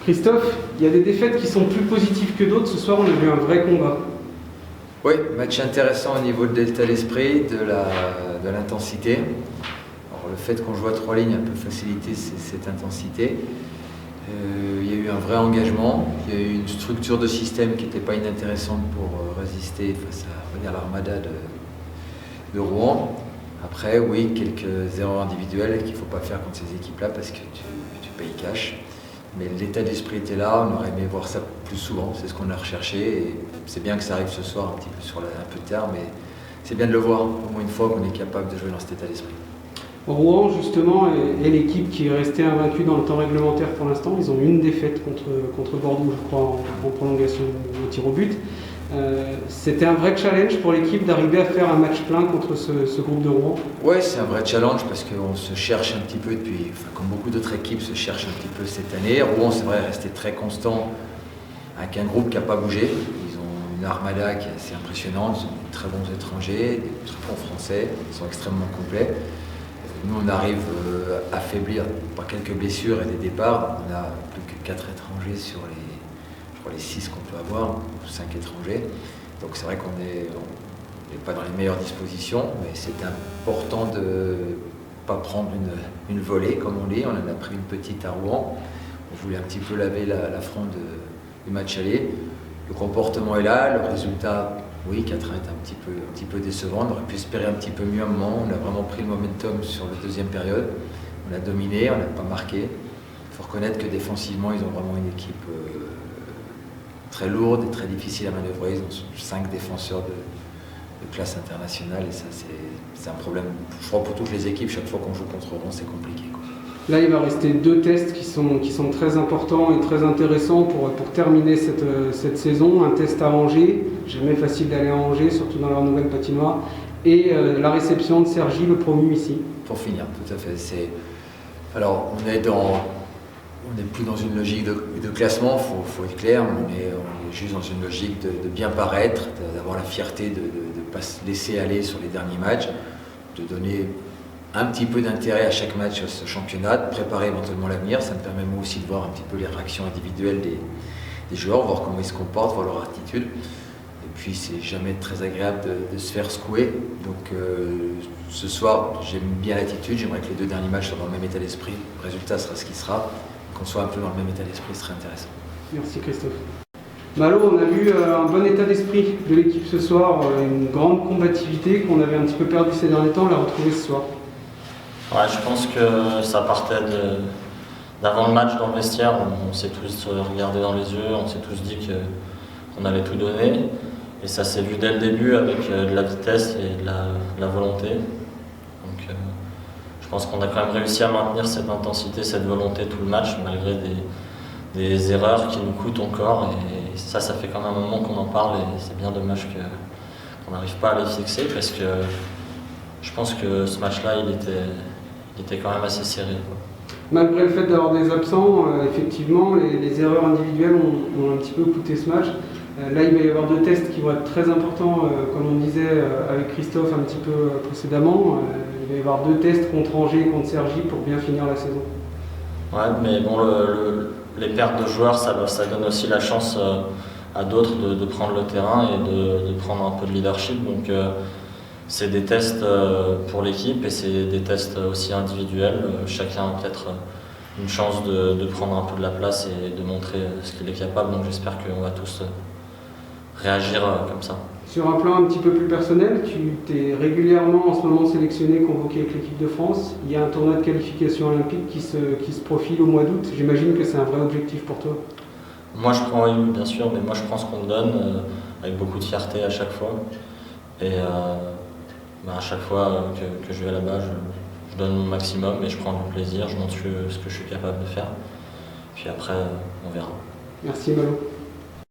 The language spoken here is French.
Christophe, il y a des défaites qui sont plus positives que d'autres. Ce soir, on a vu un vrai combat. Oui, match intéressant au niveau de l'état d'esprit, de l'intensité. Alors, le fait qu'on joue à 3 lignes a un peu facilité cette intensité. Il y a eu un vrai engagement, il y a eu une structure de système qui n'était pas inintéressante pour résister face à l'armada de Rouen. Après, oui, quelques erreurs individuelles qu'il ne faut pas faire contre ces équipes-là parce que tu payes cash. Mais l'état d'esprit était là, on aurait aimé voir ça plus souvent, c'est ce qu'on a recherché. Et c'est bien que ça arrive ce soir, un petit peu sur un peu tard, mais c'est bien de le voir, au moins une fois qu'on est capable de jouer dans cet état d'esprit. Rouen, justement, est l'équipe qui est restée invaincue dans le temps réglementaire pour l'instant. Ils ont eu une défaite contre Bordeaux, je crois, en prolongation au tir au but. C'était un vrai challenge pour l'équipe d'arriver à faire un match plein contre ce groupe de Rouen. Oui, c'est un vrai challenge parce qu'on se cherche un petit peu depuis, comme beaucoup d'autres équipes se cherchent un petit peu cette année. Rouen, c'est vrai, est resté très constant avec un groupe qui n'a pas bougé. Ils ont une armada qui est assez impressionnante, ils ont de très bons étrangers, des très bons français, ils sont extrêmement complets. Nous, on arrive affaiblir par quelques blessures et des départs. On n'a plus que 4 étrangers sur les 6 qu'on peut avoir, ou 5 étrangers. Donc c'est vrai qu'on n'est pas dans les meilleures dispositions, mais c'est important de ne pas prendre une volée, comme on dit. On en a pris une petite à Rouen. On voulait un petit peu laver la fronde du match aller. Le comportement est là, le résultat, oui, 4-1 est un petit peu décevant. On aurait pu espérer un petit peu mieux à un moment. On a vraiment pris le momentum sur la deuxième période. On a dominé, on n'a pas marqué. Il faut reconnaître que défensivement, ils ont vraiment une équipe très lourde et très difficile à manœuvrer. Ils ont 5 défenseurs de classe internationale et ça, c'est un problème, je crois, pour toutes les équipes. Chaque fois qu'on joue contre Rouen, c'est compliqué, quoi. Là, il va rester 2 tests qui sont très importants et très intéressants pour terminer cette saison. Un test à Angers, jamais facile d'aller à Angers, surtout dans leur nouvelle patinoire, et la réception de Cergy, le promu ici. Pour finir, tout à fait. Alors, on n'est plus dans une logique de classement, faut être clair, on est juste dans une logique de bien paraître, d'avoir la fierté de ne pas se laisser aller sur les derniers matchs, de donner un petit peu d'intérêt à chaque match à ce championnat, de préparer éventuellement l'avenir. Ça me permet moi aussi de voir un petit peu les réactions individuelles des joueurs, voir comment ils se comportent, voir leur attitude. Et puis c'est jamais très agréable de se faire secouer. Donc ce soir, j'aime bien l'attitude, j'aimerais que les 2 derniers matchs soient dans le même état d'esprit. Le résultat sera ce qui sera. Qu'on soit un peu dans le même état d'esprit, ce serait intéressant. Merci Christophe. Malo, on a vu un bon état d'esprit de l'équipe ce soir, une grande combativité qu'on avait un petit peu perdu ces derniers temps, on l'a retrouvée ce soir. Ouais, je pense que ça partait d'avant le match dans le vestiaire. On s'est tous regardé dans les yeux, on s'est tous dit qu'on allait tout donner. Et ça s'est vu dès le début avec de la vitesse et de la volonté. Donc je pense qu'on a quand même réussi à maintenir cette intensité, cette volonté tout le match, malgré des erreurs qui nous coûtent encore. Et ça fait quand même un moment qu'on en parle et c'est bien dommage qu'on n'arrive pas à les fixer parce que je pense que ce match-là, il était quand même assez serré, quoi. Malgré le fait d'avoir des absents, effectivement, les erreurs individuelles ont un petit peu coûté ce match. Là, il va y avoir 2 tests qui vont être très importants, comme on disait avec Christophe un petit peu précédemment. Il va y avoir 2 tests contre Angers et contre Cergy pour bien finir la saison. Ouais, mais bon, les pertes de joueurs, ça donne aussi la chance à d'autres de prendre le terrain et de prendre un peu de leadership. Donc c'est des tests pour l'équipe et c'est des tests aussi individuels. Chacun a peut-être une chance de prendre un peu de la place et de montrer ce qu'il est capable. Donc j'espère qu'on va tous réagir comme ça. Sur un plan un petit peu plus personnel, tu t'es régulièrement en ce moment sélectionné, convoqué avec l'équipe de France. Il y a un tournoi de qualification olympique qui se profile au mois d'août. J'imagine que c'est un vrai objectif pour toi. Moi je prends, oui, bien sûr, mais moi je prends ce qu'on me donne avec beaucoup de fierté à chaque fois. Et à chaque fois que je vais là-bas, je donne mon maximum et je prends du plaisir, je montre ce que je suis capable de faire. Puis après, on verra. Merci Malo.